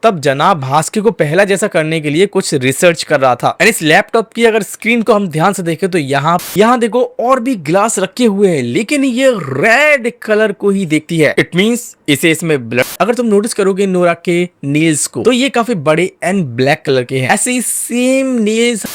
तब जनाब भास्कर को पहला जैसा करने के लिए कुछ रिसर्च कर रहा था। एंड इस लैपटॉप की अगर स्क्रीन को हम ध्यान से देखें तो यहाँ देखो और भी ग्लास रखे हुए हैं, लेकिन ये रेड कलर को ही देखती है। इट मींस इसे इसमें ब्लड। अगर तुम नोटिस करोगे नोरा के नेल्स को तो ये काफी बड़े एंड ब्लैक कलर के हैं। ऐसे ही सेम नेल्स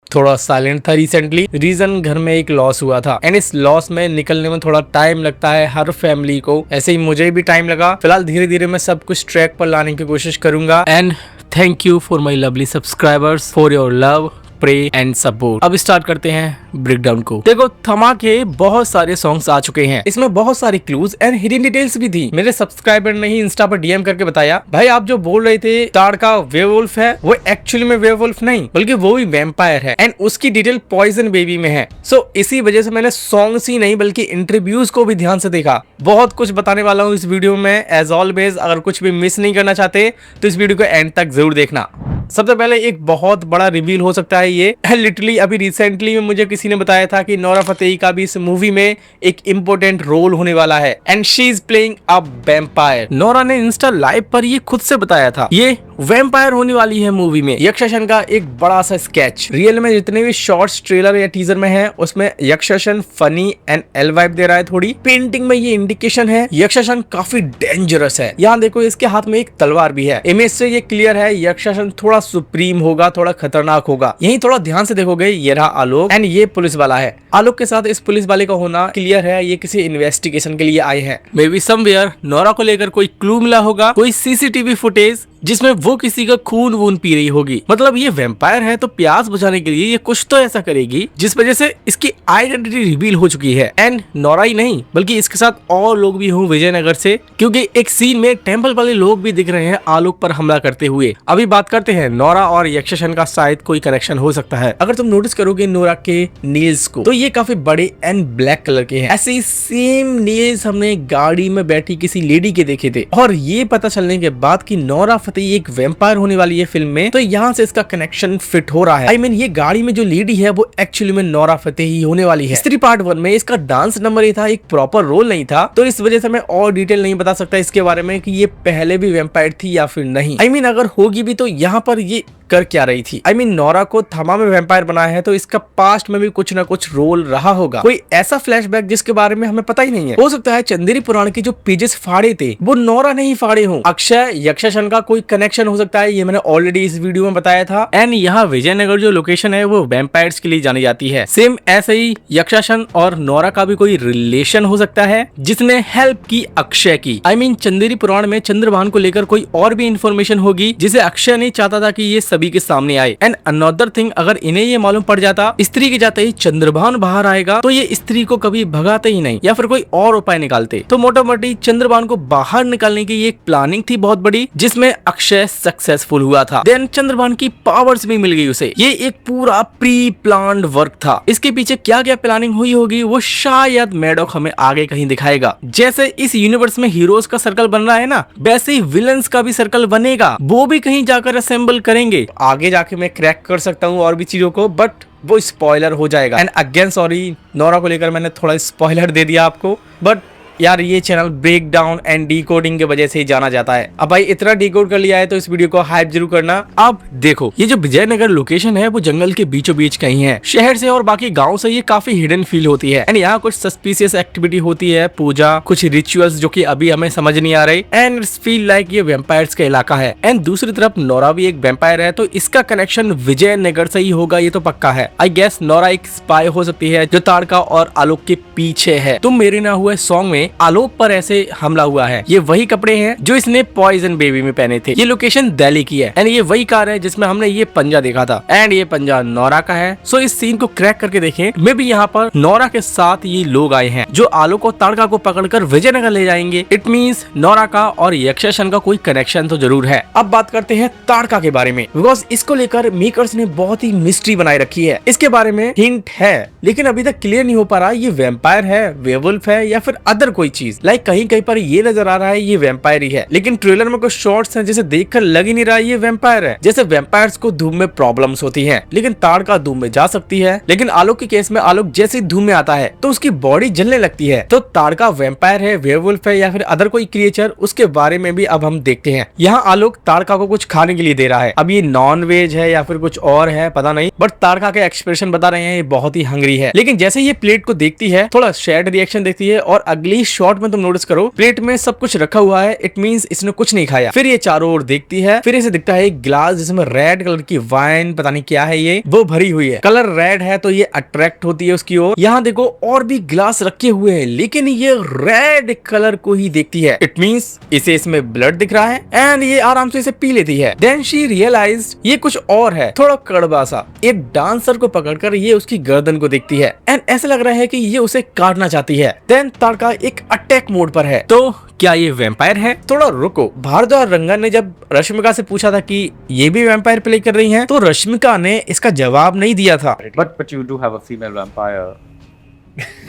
थोड़ा साइलेंट था रिसेंटली, रीजन घर में एक लॉस हुआ था एंड इस लॉस में निकलने में थोड़ा टाइम लगता है हर फैमिली को, ऐसे ही मुझे भी टाइम लगा। फिलहाल धीरे धीरे मैं सब कुछ ट्रैक पर लाने की कोशिश करूंगा and thank you for my lovely subscribers for your love, pray and support. अब स्टार्ट करते हैं ब्रेकडाउन को। देखो थमा के बहुत सारे सॉन्ग्स आ चुके हैं, इसमें बहुत सारी क्लूज एंड हिडन डिटेल्स भी थी। मेरे सब्सक्राइबर ने ही इंस्टा पर डीएम करके बताया, भाई आप जो बोल रहे थे ताड़का वेयरवुल्फ है, वो एक्चुअली में वेयरवुल्फ नहीं बल्कि वो भी वैम्पायर है एंड उसकी डिटेल पॉइजन बेबी में है। सो इसी वजह से मैंने सॉन्ग्स ही नहीं बल्कि इंटरव्यूज को भी ध्यान से देखा। बहुत कुछ बताने वाला हूँ इस वीडियो में एज ऑलवेज। अगर कुछ भी मिस नहीं करना चाहते तो इस वीडियो को एंड तक जरूर देखना। सबसे पहले एक बहुत बड़ा रिवील हो सकता है ये लिटरली अभी रिसेंटली में मुझे किसी ने बताया था कि नोरा फतेही का भी इस मूवी में एक इम्पोर्टेंट रोल होने वाला है and she is playing a vampire. Nora ने इंस्टा लाइव पर ये खुद से बताया था ये वैम्पायर होने वाली है मूवी में। यक्षासन का एक बड़ा सा स्केच। रियल में जितने भी शॉर्ट्स ट्रेलर या टीजर में है उसमें यक्षासन फनी एंड एल वाइब दे रहा है। थोड़ी पेंटिंग में ये इंडिकेशन है यक्षासन काफी डेंजरस है। यहाँ देखो इसके हाथ में एक तलवार भी है। इमेज से ये क्लियर है यक्षासन थोड़ा सुप्रीम होगा, थोड़ा खतरनाक होगा। यही थोड़ा ध्यान से देखोगे ये रहा आलोक एंड ये पुलिस वाला है। आलोक के साथ इस पुलिस वाले का होना क्लियर है, ये किसी इन्वेस्टिगेशन के लिए आए हैं। मे बी समवेयर नोरा को लेकर कोई क्लू मिला होगा, कोई सीसीटीवी फुटेज जिसमें वो किसी का खून वून पी रही होगी। मतलब ये वैम्पायर है तो प्यास बुझाने के लिए ये कुछ तो ऐसा करेगी जिस वजह से इसकी आइडेंटिटी रिवील हो चुकी है। एंड नोरा ही नहीं बल्कि इसके साथ और लोग भी हों विजयनगर से, क्योंकि एक सीन में टेंपल वाले लोग भी दिख रहे हैं आलोक पर हमला करते हुए। अभी बात करते हैं नोरा और यक्षासन का शायद कोई कनेक्शन हो सकता है। अगर तुम नोटिस करोगे नोरा के नेल्स को तो ये काफी बड़े एंड ब्लैक कलर के हैं। ऐसे ही सेम नेल्स हमने गाड़ी में बैठी किसी लेडी के देखे थे और ये पता चलने के बाद कि नोरा फतेही एक वैम्पायर होने वाली है फिल्म में, तो यहाँ से इसका कनेक्शन फिट हो रहा है। आई मीन ये गाड़ी में जो लेडी है वो एक्चुअली में नोरा फतेही होने वाली है। स्त्री पार्ट 1 में इसका डांस नंबर ही था, एक प्रॉपर रोल नहीं था, तो इस वजह से मैं और डिटेल नहीं बता सकता इसके बारे में कि ये पहले भी वैम्पायर थी या फिर नहीं। आई मीन अगर होगी भी तो यहाँ पर ये कर क्या रही थी। आई मीन नोरा को थमा में वैम्पायर बनाया है तो इसका पास्ट में भी कुछ ना कुछ रोल रहा होगा, कोई ऐसा फ्लैशबैक जिसके बारे में हमें पता ही नहीं है। हो सकता है चंदेरी पुराण के जो पेजेस फाड़े थे वो नोरा नहीं फाड़े हों। अक्षय यक्षासन का कोई कनेक्शन हो सकता है, ये मैंने ऑलरेडी इस वीडियो में बताया था। एंड यहाँ विजयनगर जो लोकेशन है वो वैम्पायर्स के लिए जानी जाती है। सेम ऐसे ही यक्षासन और नोरा का भी कोई रिलेशन हो सकता है जिसने हेल्प की अक्षय की। आई मीन चंदेरी पुराण में चंद्रभान को लेकर कोई और भी इंफॉर्मेशन होगी जिसे अक्षय नहीं चाहता था कि ये सभी के सामने आए। एंड अनदर थिंग, अगर इन्हें ये मालूम पड़ जाता स्त्री के जाते ही चंद्रभान बाहर आएगा तो ये स्त्री को कभी भगाते ही नहीं या फिर कोई और उपाय निकालते। तो मोटा मोटी चंद्रभान को बाहर निकालने की ये एक प्लानिंग थी बहुत बड़ी जिसमें अक्षय सक्सेसफुल हुआ था। देन चंद्रभान की पावर्स भी मिल गई उसे। ये एक पूरा प्री प्लान्ड वर्क था। इसके पीछे क्या क्या प्लानिंग हुई होगी वो शायद मैडॉक हमें आगे कहीं दिखाएगा। जैसे इस यूनिवर्स में हीरोज का सर्कल बन रहा है ना, वैसे ही विलन्स का भी सर्कल बनेगा, वो भी कहीं जाकर असेंबल करेंगे। आगे जाके मैं क्रैक कर सकता हूँ और भी चीजों को, बट वो स्पॉइलर हो जाएगा। एंड अगेन सॉरी नोरा को लेकर मैंने थोड़ा स्पॉइलर दे दिया आपको, बट यार ये channel break down and decoding के वजह से ही जाना जाता है। अब भाई इतना डीकोड कर लिया है तो इस वीडियो को हाइप जरूर करना। अब देखो ये जो विजयनगर लोकेशन है वो जंगल के बीचों बीच कहीं है। शहर से और बाकी गांव से ये काफी हिडन फील होती है। एंड यहाँ कुछ सस्पिशियस एक्टिविटी होती है, पूजा, कुछ रिचुअल्स जो कि अभी हमें समझ नहीं आ रही। एंड इट्स फील लाइक ये वैम्पायर्स का इलाका है। एंड दूसरी तरफ नोरा भी एक वैम्पायर है तो इसका कनेक्शन विजयनगर से ही होगा, ये तो पक्का है। आई गेस नोरा एक स्पाई हो सकती है जो ताड़का और आलोक के पीछे है। तुम मेरे ना हुए सॉन्ग में आलोक पर ऐसे हमला हुआ है, ये वही कपड़े हैं जो इसने पॉइजन बेबी में पहने थे। ये लोकेशन दिल्ली की है एंड ये वही कार है जिसमें हमने ये पंजा देखा था एंड ये पंजा नोरा का है। सो इस सीन को क्रैक करके देखें, मे भी यहाँ पर नोरा के साथ ये लोग आए हैं जो आलोक और ताड़का को पकड़कर विजयनगर ले जाएंगे। इट मींस नोरा का और यक्षासन का कोई कनेक्शन तो जरूर है। अब बात करते हैं ताड़का के बारे में, बिकॉज इसको लेकर मेकर्स ने बहुत ही मिस्ट्री बनाए रखी है। इसके बारे में हिंट है लेकिन अभी तक क्लियर नहीं हो पा रहा ये वैम्पायर है, वेयरवुल्फ है या फिर अदर कोई चीज। लाइक कहीं कहीं पर ये नजर आ रहा है ये वैम्पायर ही है, लेकिन ट्रेलर में कुछ शॉट्स हैं जैसे देखकर लग ही नहीं रहा ये वैम्पायर है। जैसे वैम्पायर्स को धूम में प्रॉब्लम्स होती हैं, लेकिन ताड़का धूम में जा सकती है। लेकिन आलोक के केस में आलोक जैसे ही धूम में आता है तो उसकी बॉडी जलने लगती है। तो ताड़का वैम्पायर है, वेयरवुल्फ है या फिर अदर कोई क्रिएचर, उसके बारे में भी अब हम देखते हैं। यहाँ आलोक ताड़का को कुछ खाने के लिए दे रहा है। अब ये नॉन वेज है या फिर कुछ और है पता नहीं, बट ताड़का के एक्सप्रेशन बता रहे हैं ये बहुत ही हंग्री है। लेकिन जैसे ये प्लेट को देखती है थोड़ा सैड रिएक्शन देखती है, और अगली शॉट में तुम नोटिस करो प्लेट में सब कुछ रखा हुआ है, इट मींस इसने कुछ नहीं खाया। फिर ये चारों ओर देखती है, फिर इसे दिखता है एक ग्लास जिसमें रेड कलर की वाइन पता नहीं क्या है ये वो भरी हुई है। कलर रेड है तो ये अट्रैक्ट होती है उसकी ओर। यहाँ देखो और भी ग्लास रखे हुए हैं, लेकिन ये रेड कलर को ही देखती है, इट मींस इसे इसमें ब्लड दिख रहा है एंड ये आराम से इसे पी लेती है। देन शी रियलाइज्ड ये कुछ और है, थोड़ा कड़वा सा। एक डांसर को पकड़कर ये उसकी गर्दन को देखती है एंड ऐसा लग रहा है कि ये उसे काटना चाहती है। देन ताड़का एक अटैक मोड पर है। तो क्या ये वैम्पायर है? थोड़ा रुको, भारद्वाज रंगन ने जब रश्मिका से पूछा था कि ये भी वैम्पायर प्ले कर रही हैं, तो रश्मिका ने इसका जवाब नहीं दिया था। But you do have a female vampire.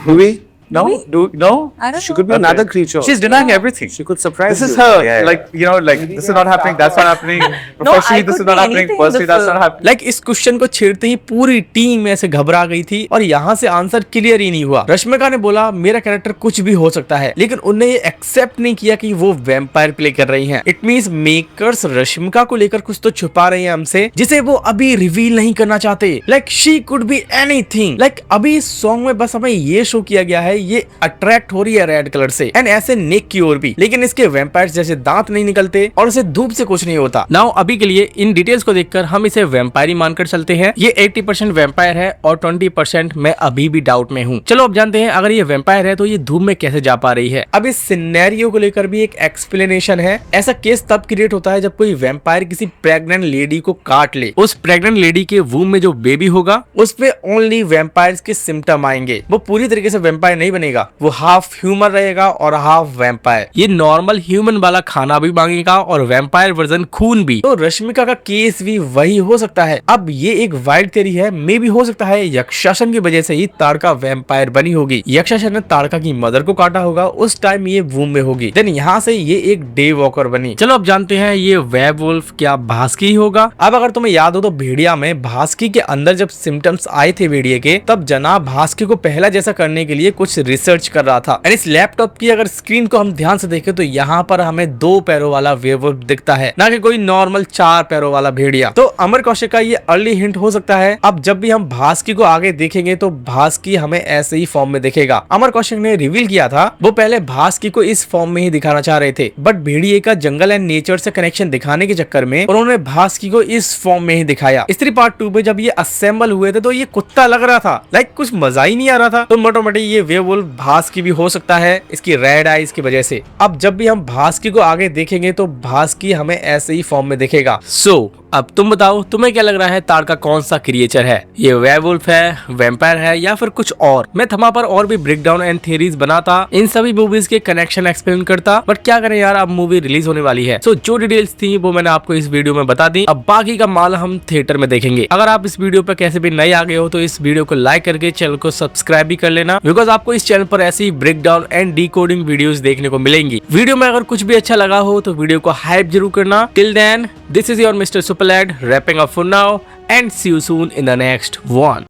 Do we? No? We? No? I don't She could be another creature. She's denying everything. She could surprise This is you. her. Yeah. Like, you know, like, this is not happening, that's not happening. Professionally, this could is not be happening. anything in Personally, the that's not film. happening. Like इस question को छेड़ते ही पूरी team ऐसे घबरा गई थी और यहाँ से आंसर क्लियर ही नहीं हुआ। रश्मिका ने बोला मेरा कैरेक्टर कुछ भी हो सकता है, लेकिन उन्होंने ये एक्सेप्ट नहीं किया कि वो वैम्पायर प्ले कर रही हैं। इट मींस मेकर्स रश्मिका को लेकर कुछ तो छुपा रहे हैं हमसे, जिसे वो अभी रिवील नहीं करना चाहते। Like she could be anything. Like अभी इस सॉन्ग में बस हमें ये शो किया गया है ये अट्रैक्ट हो रही है रेड कलर से एंड ऐसे नेक की ओर भी, लेकिन इसके वैम्पायर्स जैसे दांत नहीं निकलते और इसे धूप से कुछ नहीं होता। नाउ अभी के लिए इन डिटेल्स को देखकर हम इसे वैम्पायर ही मानकर चलते हैं। ये 80% वैम्पायर है और 20% मैं अभी भी डाउट में हूँ। चलो अब जानते हैं अगर ये वैम्पायर है तो ये धूप में कैसे जा पा रही है। अब इस सिनेरियो को लेकर भी एक एक्सप्लेनेशन है। ऐसा केस तब क्रिएट होता है जब कोई वैम्पायर किसी प्रेग्नेंट लेडी को काट ले। उस प्रेग्नेंट लेडी के वूम में जो बेबी होगा उस पे ओनली वैम्पायर्स के सिम्टम आएंगे। वो पूरी तरीके से वैम्पायर नहीं बनेगा, वो हाफ ह्यूमन रहेगा और हाफ वैम्पायर। ये नॉर्मल ह्यूमन वाला खाना भी मांगेगा और वैम्पायर वर्जन खून भी। तो रश्मिका का केस भी वही हो सकता है। अब ये एक वाइल्ड थ्योरी है, मे भी हो सकता है यक्षासन की वजह से ही ताड़का वैम्पायर बनी होगी। यक्षासन ने ताड़का की मदर को काटा होगा, उस टाइम ये वूम में होगी, देन यहाँ से ये एक डे वॉकर बनी। चलो अब जानते हैं ये वेयरवुल्फ क्या भास्की होगा। अब अगर तुम्हें याद हो तो भेड़िया में भास्की के अंदर जब सिम्टम्स आए थे भेड़िए के, तब जनाब भास्की को पहला जैसा करने के लिए कुछ रिसर्च कर रहा था। इस लैपटॉप की अगर स्क्रीन को हम ध्यान से देखें तो यहाँ पर हमें 2 पैरों वाला वेयरवुल्फ दिखता है, ना कि कोई नॉर्मल 4 पैरों वाला भेड़िया। तो अमर कौशिक का ये अर्ली हिंट हो सकता है। अब जब भी हम भास्की को आगे देखेंगे तो भास्की हमें ऐसे ही फॉर्म में दिखेगा। अमर कौशिक ने रिवील किया था वो पहले भास्की को इस फॉर्म में ही दिखाना चाह रहे थे, बट भेड़िए का जंगल एंड नेचर से कनेक्शन दिखाने के चक्कर में उन्होंने भास्की को इस फॉर्म में ही दिखाया। स्त्री पार्ट 2 में जब ये असेंबल हुए थे तो ये कुत्ता लग रहा था, लाइक कुछ मजा ही नहीं आ रहा था। तो मोटामोटी ये वेयरवुल्फ भास्की भी हो सकता है इसकी रेड आईज की वजह से। अब जब भी हम भास्की को आगे देखेंगे तो भास्की हमें ऐसे ही फॉर्म में दिखेगा। सो अब तुम बताओ तुम्हें क्या लग रहा है ताड़का कौन सा क्रिएचर है? ये वेयरवुल्फ है, वैम्पायर है या फिर कुछ और? मैं थमा पर और भी ब्रेकडाउन एंड थ्योरीज बनाता, इन सभी मूवीज के कनेक्शन एक्सप्लेन करता, बट क्या करें यार अब मूवी रिलीज होने वाली है। सो जो डिटेल्स थी वो मैंने आपको इस वीडियो में बता दी। अब बाकी का माल हम थिएटर में देखेंगे। अगर आप इस वीडियो पर कैसे भी नए आ गए हो तो इस वीडियो को लाइक करके चैनल को सब्सक्राइब भी कर लेना, बिकॉज आपको इस चैनल पर ऐसी ब्रेकडाउन एंड डिकोडिंग वीडियोस देखने को मिलेंगी। वीडियो में अगर कुछ भी अच्छा लगा हो तो वीडियो को हाइप जरूर करना। Till then, this is your Mister Super Lad wrapping up for now and see you soon in the next one.